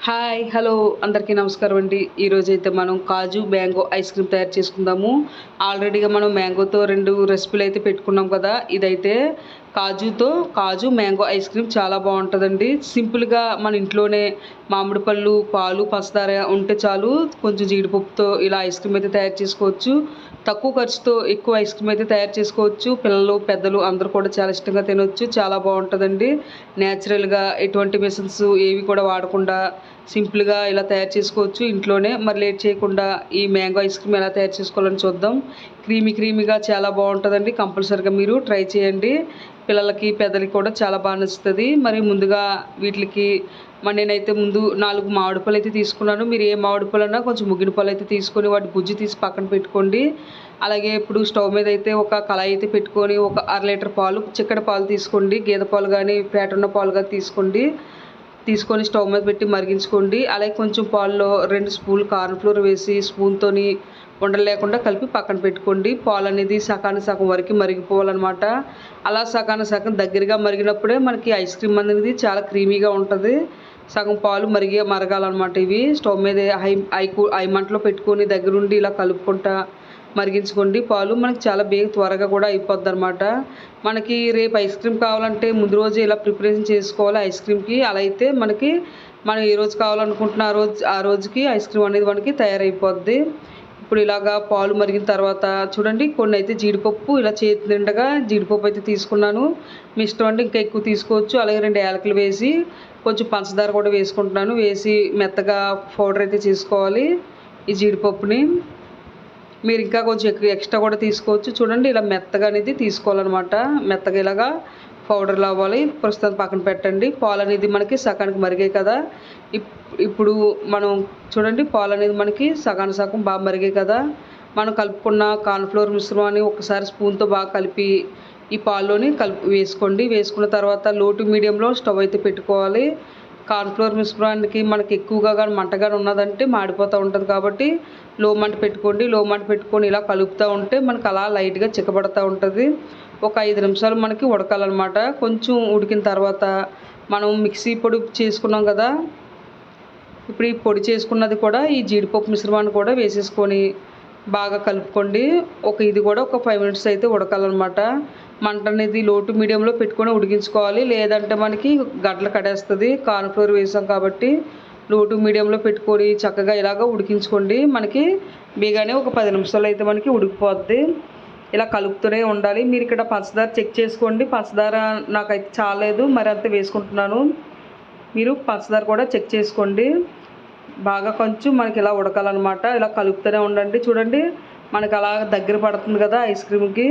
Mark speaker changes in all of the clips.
Speaker 1: Hi hello అందరికీ నమస్కారం అండి. ఈరోజైతే మనం కాజు మ్యాంగో ఐస్ క్రీమ్ తయారు చేసుకుందాము. ఆల్రెడీగా మనం మ్యాంగోతో 2 రెసిపీలు అయితే పెట్టుకున్నాం కదా. ఇదైతే కాజు మ్యాంగో ఐస్ క్రీమ్ చాలా బాగుంటుందండి. సింపుల్గా మన ఇంట్లోనే మామిడి పళ్ళు, పాలు, పంచదార ఉంటే చాలు. కొంచెం జీడిపప్పుతో ఇలా ఐస్ క్రీమ్ అయితే తయారు చేసుకోవచ్చు. తక్కువ ఖర్చుతో ఎక్కువ ఐస్ క్రీమ్ అయితే తయారు చేసుకోవచ్చు. పిల్లలు పెద్దలు అందరూ కూడా చాలా ఇష్టంగా తినొచ్చు. చాలా బాగుంటుందండి. న్యాచురల్గా ఎటువంటి మెషిన్స్ ఏవి కూడా వాడకుండా సింపుల్గా ఇలా తయారు చేసుకోవచ్చు ఇంట్లోనే. మరి లేట్ చేయకుండా ఈ మ్యాంగో ఐస్ క్రీమ్ ఎలా తయారు చేసుకోవాలని చూద్దాం. క్రీమీగా చాలా బాగుంటుందండి. కంపల్సరీగా మీరు ట్రై చేయండి. పిల్లలకి పెద్దలకి కూడా చాలా బాగా నచ్చుతుంది. మరి ముందుగా వీటికి నేనైతే ముందు 4 మామిడి పళ్ళు అయితే తీసుకున్నాను. మీరు ఏ మామిడి పళ్ళన్నా కొంచెం ముగ్గిన పళ్ళు అయితే తీసుకొని వాటి గుజ్జు తీసి పక్కన పెట్టుకోండి. అలాగే ఇప్పుడు స్టవ్ మీద అయితే ఒక కళాయి అయితే పెట్టుకొని ఒక 1/2 లీటర్ పాలు, చిక్కటి పాలు తీసుకోండి. గేదె పాలు కానీ ఫ్యాట్ ఉన్న పాలు కానీ తీసుకోండి. తీసుకొని స్టవ్ మీద పెట్టి మరిగించుకోండి. అలాగే కొంచెం పాలలో 2 స్పూన్లు కార్న్ ఫ్లోర్ వేసి స్పూన్తోని ఉండలు లేకుండా కలిపి పక్కన పెట్టుకోండి. పాలు అనేది సగానికి సగం వరకు మరిగిపోవాలన్నమాట. అలా సగానికి సగం దగ్గరగా మరిగినప్పుడే మనకి ఐస్ క్రీమ్ అనేది చాలా క్రీమీగా ఉంటుంది. సగం పాలు మరగాలన్నమాట. ఇవి స్టవ్ మీద హై మంటలో పెట్టుకొని దగ్గరుండి ఇలా కలుపుకుంటా మరిగించుకోండి. పాలు మనకి చాలా త్వరగా కూడా అయిపోద్ది అనమాట. మనకి రేపు ఐస్ క్రీమ్ కావాలంటే ముందు రోజు ఇలా ప్రిపరేషన్ చేసుకోవాలి ఐస్ క్రీమ్కి. అలా అయితే మనం ఏ రోజు కావాలనుకుంటున్న ఆ రోజుకి ఐస్ క్రీమ్ అనేది మనకి తయారైపోద్ది. ఇప్పుడు ఇలాగా పాలు మరిగిన తర్వాత చూడండి, కొన్ని అయితే జీడిపప్పు ఇలా చేతి నిండగా జీడిపప్పు అయితే తీసుకున్నాను. మీ ఇష్టం అంటే ఇంకా ఎక్కువ తీసుకోవచ్చు. అలాగే 2 యాలకులు వేసి కొంచెం పంచదార కూడా వేసుకుంటున్నాను. వేసి మెత్తగా పౌడర్ అయితే చేసుకోవాలి ఈ జీడిపప్పుని. మీరు ఇంకా కొంచెం ఎక్స్ట్రా కూడా తీసుకోవచ్చు. చూడండి, ఇలా మెత్తగా అనేది తీసుకోవాలన్నమాట. మెత్తగా ఇలాగా పౌడర్లు అవ్వాలి. ప్రస్తుతం పక్కన పెట్టండి. పాలు అనేది మనకి సగానికి మరిగాయి కదా. ఇప్పుడు మనం చూడండి, పాలు అనేది మనకి సగానికి సగం బాగా మరిగాయి కదా. మనం కలుపుకున్న కార్న్ఫ్లోర్ మిశ్రమాన్ని ఒకసారి స్పూన్తో బాగా కలిపి ఈ పాల్లోని వేసుకోండి. వేసుకున్న తర్వాత లో టు మీడియంలో స్టవ్ అయితే పెట్టుకోవాలి. కార్న్ఫ్లోర్ మిశ్రమానికి మనకి ఎక్కువగా కానీ మంటగా ఉన్నదంటే మాడిపోతూ ఉంటుంది. కాబట్టి లో మంట పెట్టుకోండి. లో మంట పెట్టుకొని ఇలా కలుపుతూ ఉంటే మనకు అలా లైట్గా చిక్కబడుతూ ఉంటుంది. ఒక 5 నిమిషాలు మనకి ఉడకాలన్నమాట. కొంచెం ఉడికిన తర్వాత మనం మిక్సీ పొడి చేసుకున్నాం కదా. ఇప్పుడు ఈ పొడి చేసుకున్నది కూడా ఈ జీడిపప్పు మిశ్రమాన్ని కూడా వేసేసుకొని బాగా కలుపుకోండి. ఇది కూడా ఒక 5 మినిట్స్ అయితే ఉడకాలన్నమాట. మంట అనేది లో టు మీడియంలో పెట్టుకొని ఉడికించుకోవాలి. లేదంటే మనకి గడ్డలు కడేస్తుంది. కార్న్ఫ్లోర్ వేసాం కాబట్టి లో టు మీడియంలో పెట్టుకొని చక్కగా ఇలాగ ఉడికించుకోండి. మనకి బేగానే ఒక 10 నిమిషాలు అయితే మనకి ఉడికిపోద్ది. ఇలా కలుపుతూనే ఉండాలి. మీరు ఇక్కడ పంచదార చెక్ చేసుకోండి. పంచదార నాకైతే చాలేదు, మరి అంత వేసుకుంటున్నాను. మీరు పంచదార కూడా చెక్ చేసుకోండి. బాగా కొంచెం మనకి ఇలా ఉడకాలన్నమాట. ఇలా కలుపుతూనే ఉండండి. చూడండి, మనకి అలా దగ్గర పడుతుంది కదా ఐస్ క్రీమ్కి.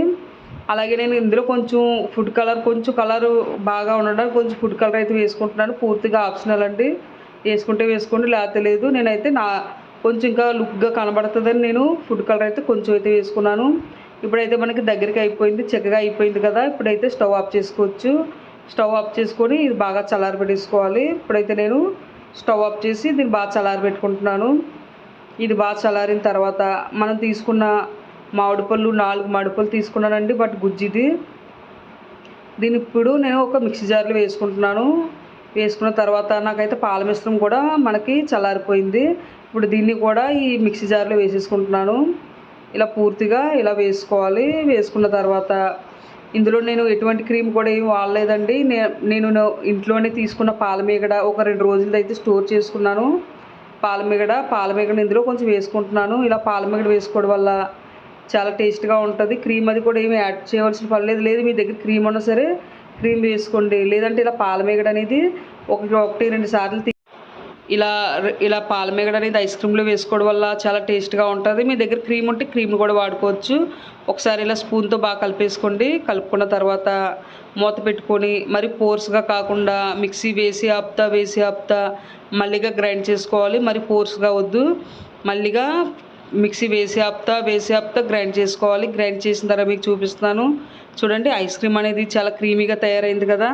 Speaker 1: అలాగే నేను ఇందులో కొంచెం కొంచెం కలర్ బాగా ఉండడానికి కొంచెం ఫుడ్ కలర్ అయితే వేసుకుంటున్నాను. పూర్తిగా ఆప్షనల్ అండి. వేసుకుంటే వేసుకోండి, లేకపోతే లేదు. నేనైతే కొంచెం ఇంకా లుక్గా కనబడుతుందని నేను ఫుడ్ కలర్ అయితే కొంచెం అయితే వేసుకున్నాను. ఇప్పుడైతే మనకి దగ్గరికి అయిపోయింది, చక్కగా అయిపోయింది కదా. ఇప్పుడైతే స్టవ్ ఆఫ్ చేసుకోవచ్చు. స్టవ్ ఆఫ్ చేసుకొని ఇది బాగా చల్లారబెట్టేసుకోవాలి. ఇప్పుడైతే నేను స్టవ్ ఆఫ్ చేసి దీన్ని బాగా చల్లారబెట్టుకుంటున్నాను. ఇది బాగా చల్లారిన తర్వాత మనం తీసుకున్న 4 మామిడి పళ్ళు తీసుకున్నానండి. బట్ గుజ్జిది దీన్ని ఇప్పుడు నేను ఒక మిక్సీ జార్లో వేసుకుంటున్నాను. వేసుకున్న తర్వాత నాకైతే పాల మిశ్రమం కూడా మనకి చల్లారిపోయింది. ఇప్పుడు దీన్ని కూడా ఈ మిక్సీ జార్లో వేసేసుకుంటున్నాను. ఇలా పూర్తిగా ఇలా వేసుకోవాలి. వేసుకున్న తర్వాత ఇందులో నేను ఎటువంటి క్రీమ్ కూడా ఏమి వాడలేదండి. నేను ఇంట్లోనే తీసుకున్న పాలమీగడ ఒక 2 రోజులది అయితే స్టోర్ చేసుకున్నాను. పాలమీగడ ఇందులో కొంచెం వేసుకుంటున్నాను. ఇలా పాలమీగడ వేసుకోవడం వల్ల చాలా టేస్ట్గా ఉంటుంది. క్రీమ్ అది కూడా ఏమి యాడ్ చేయవలసిన పని లేదు. మీ దగ్గర క్రీమ్ ఉన్నా సరే క్రీమ్ వేసుకోండి. లేదంటే ఇలా పాలమీగడ అనేది 1-2 సార్లు ఇలా పాలమీగడ అనేది ఐస్ క్రీమ్లో వేసుకోవడం వల్ల చాలా టేస్ట్గా ఉంటుంది. మీ దగ్గర క్రీమ్ ఉంటే క్రీమ్ కూడా వాడుకోవచ్చు. ఒకసారి ఇలా స్పూన్తో బాగా కలిపేసుకోండి. కలుపుకున్న తర్వాత మూత పెట్టుకొని మరి పోర్స్గా కాకుండా మిక్సీ వేసి ఆపుతా మళ్ళీగా గ్రైండ్ చేసుకోవాలి. మరి పోర్స్గా వద్దు, మళ్ళీగా మిక్సీ వేసి ఆపుతా గ్రైండ్ చేసుకోవాలి. గ్రైండ్ చేసిన తర్వాత మీకు చూపిస్తాను. చూడండి, ఐస్ క్రీమ్ అనేది చాలా క్రీమీగా తయారైంది కదా.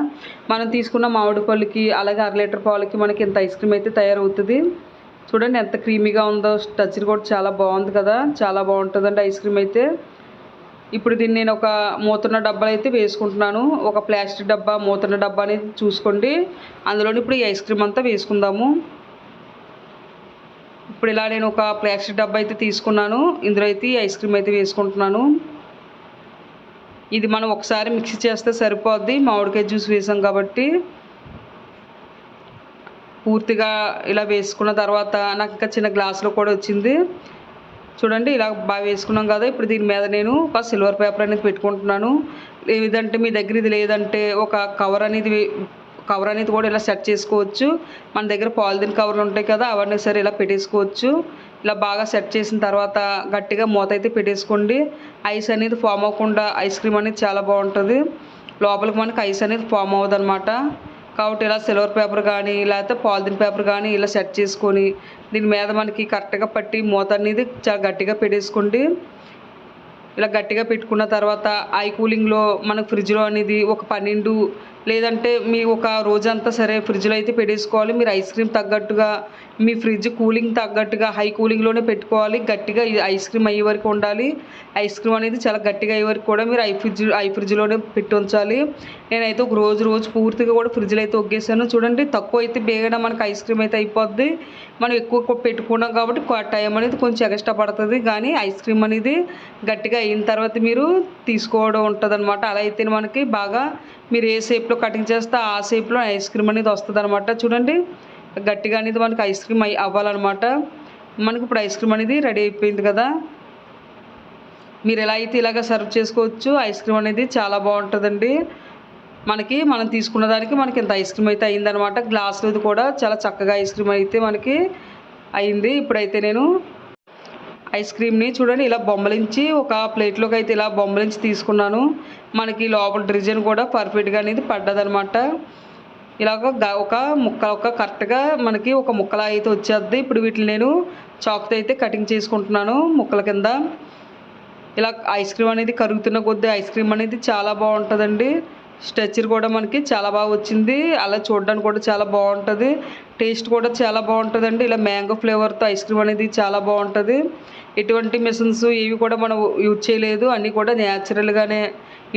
Speaker 1: మనం తీసుకున్న మామిడి పళ్ళుకి అలాగే 1/2 లీటర్ పాలకి మనకి ఇంత ఐస్ క్రీమ్ అయితే తయారవుతుంది. చూడండి ఎంత క్రీమీగా ఉందో. టచ్ కూడా చాలా బాగుంది కదా. చాలా బాగుంటుందండి ఐస్ క్రీమ్ అయితే. ఇప్పుడు దీన్ని నేను ఒక మూతన్న డబ్బాలు అయితే వేసుకుంటున్నాను. ఒక ప్లాస్టిక్ డబ్బా, మూతన్న డబ్బా అనేది చూసుకోండి. అందులోని ఇప్పుడు ఈ ఐస్ క్రీమ్ అంతా వేసుకుందాము. ఇప్పుడు ఇలా నేను ఒక ప్లాస్టిక్ డబ్బా అయితే తీసుకున్నాను. ఇందులో అయితే ఈ ఐస్ క్రీమ్ అయితే వేసుకుంటున్నాను. ఇది మనం ఒకసారి మిక్సీ చేస్తే సరిపోద్ది, మామిడికాయ జ్యూస్ వేసాం కాబట్టి. పూర్తిగా ఇలా వేసుకున్న తర్వాత నాకు ఇంకా చిన్న గ్లాసులో కూడా వచ్చింది చూడండి. ఇలా బాగా వేసుకున్నాం కదా. ఇప్పుడు దీని మీద నేను ఒక సిల్వర్ పేపర్ అనేది పెట్టుకుంటున్నాను. లేదంటే మీ దగ్గర ఇది లేదంటే ఒక కవర్ అనేది కూడా ఇలా సెట్ చేసుకోవచ్చు. మన దగ్గర పాలిథిన్ కవర్లు ఉంటాయి కదా, అవన్నీ సరే ఇలా పెట్టేసుకోవచ్చు. ఇలా బాగా సెట్ చేసిన తర్వాత గట్టిగా మూత అయితే పెట్టేసుకోండి. ఐస్ అనేది ఫామ్ అవ్వకుండా ఐస్ క్రీమ్ అనేది చాలా బాగుంటుంది. లోపలికి మనకి ఐస్ అనేది ఫామ్ అవ్వదు అనమాట. కాబట్టి ఇలా సిల్వర్ పేపర్ కానీ లేకపోతే పాలిథిన్ పేపర్ కానీ ఇలా సెట్ చేసుకొని దీని మీద మనకి కరెక్ట్గా పట్టి మూత అనేది చాలా గట్టిగా పెట్టేసుకోండి. ఇలా గట్టిగా పెట్టుకున్న తర్వాత ఐ కూలింగ్లో మనకు ఫ్రిడ్జ్లో అనేది ఒక 12 లేదంటే మీ ఒక రోజంతా సరే ఫ్రిడ్జ్లో అయితే పెట్టేసుకోవాలి. మీరు ఐస్ క్రీమ్ తగ్గట్టుగా మీ ఫ్రిడ్జ్ కూలింగ్ తగ్గట్టుగా హై కూలింగ్లోనే పెట్టుకోవాలి. గట్టిగా ఐస్ క్రీమ్ అయ్యే వరకు ఉండాలి. ఐస్ క్రీమ్ అనేది చాలా గట్టిగా అయ్యే వరకు కూడా మీరు ఐ ఫ్రిడ్జ్లోనే పెట్టి ఉంచాలి. నేనైతే ఒక రోజు పూర్తిగా కూడా ఫ్రిడ్జ్లో అయితే ఒగ్గేసాను చూడండి. తక్కువ అయితే బేగన మనకి ఐస్ క్రీమ్ అయితే అయిపోద్ది. మనం ఎక్కువ పెట్టుకున్నాం కాబట్టి టైం అనేది కొంచెం ఎక్స్ట్రా పడుతుంది. కానీ ఐస్ క్రీమ్ అనేది గట్టిగా అయిన తర్వాత మీరు తీసుకోవడం ఉంటుంది అనమాట. అలా అయితే మనకి బాగా మీరు ఏ షేప్లో కటింగ్ చేస్తే ఆ షేప్లో ఐస్ క్రీమ్ అనేది వస్తుంది అనమాట. చూడండి గట్టిగా అనేది మనకి ఐస్ క్రీమ్ అవ్వాలన్నమాట. మనకి ఇప్పుడు ఐస్ క్రీమ్ అనేది రెడీ అయిపోయింది కదా. మీరు ఎలా అయితే ఇలాగ సర్వ్ చేసుకోవచ్చు. ఐస్ క్రీమ్ అనేది చాలా బాగుంటుందండి. మనం తీసుకున్న దానికి మనకి ఇంత ఐస్ క్రీమ్ అయితే అయిందనమాట. గ్లాసులది కూడా చాలా చక్కగా ఐస్ క్రీమ్ అయితే మనకి అయింది. ఇప్పుడైతే నేను ఐస్ క్రీమ్ని చూడండి ఇలా బొమ్మలించి ఒక ప్లేట్లోకి అయితే ఇలా బొమ్మలించి తీసుకున్నాను. మనకి లోపల డిజైన్ కూడా పర్ఫెక్ట్గా అనేది పడ్డదనమాట. ఇలాగ ఒక కరెక్ట్గా మనకి ఒక ముక్కలా అయితే వచ్చేద్ది. ఇప్పుడు వీటిని నేను చాక్తో అయితే కటింగ్ చేసుకుంటున్నాను ముక్కల కింద. ఇలా ఐస్ క్రీమ్ అనేది కరుగుతున్న కొద్దీ ఐస్ క్రీమ్ అనేది చాలా బాగుంటుందండి. స్ట్రక్చర్ కూడా మనకి చాలా బాగా వచ్చింది. అలా చూడడానికి కూడా చాలా బాగుంటుంది. టేస్ట్ కూడా చాలా బాగుంటుందండి. ఇలా మ్యాంగో ఫ్లేవర్తో ఐస్ క్రీమ్ అనేది చాలా బాగుంటుంది. ఎటువంటి మిషన్స్ ఏవి కూడా మనం యూజ్ చేయలేదు. అన్నీ కూడా న్యాచురల్గానే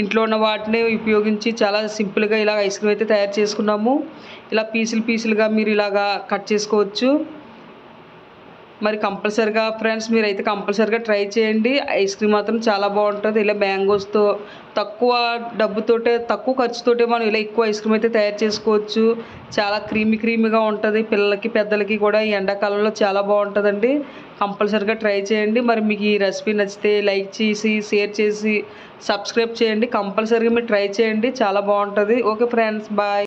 Speaker 1: ఇంట్లో ఉన్న వాటిని ఉపయోగించి చాలా సింపుల్గా ఇలా ఐస్ క్రీమ్ అయితే తయారు చేసుకున్నాము. ఇలా పీసులుగా మీరు ఇలాగా కట్ చేసుకోవచ్చు. మరి కంపల్సరిగా ఫ్రెండ్స్ మీరైతే కంపల్సరిగా ట్రై చేయండి. ఐస్ క్రీమ్ మాత్రం చాలా బాగుంటుంది. ఇలా మ్యాంగోస్తో తక్కువ డబ్బుతోటే తక్కువ ఖర్చుతోటే మనం ఇలా ఎక్కువ ఐస్ క్రీమ్ అయితే తయారు చేసుకోవచ్చు. చాలా క్రీమీగా ఉంటుంది. పిల్లలకి పెద్దలకి కూడా ఈ ఎండాకాలంలో చాలా బాగుంటుందండి. కంపల్సరిగా ట్రై చేయండి. మరి మీకు ఈ రెసిపీ నచ్చితే లైక్ చేసి షేర్ చేసి సబ్స్క్రైబ్ చేయండి. కంపల్సరిగా మీరు ట్రై చేయండి. చాలా బాగుంటుంది. Okay friends, bye.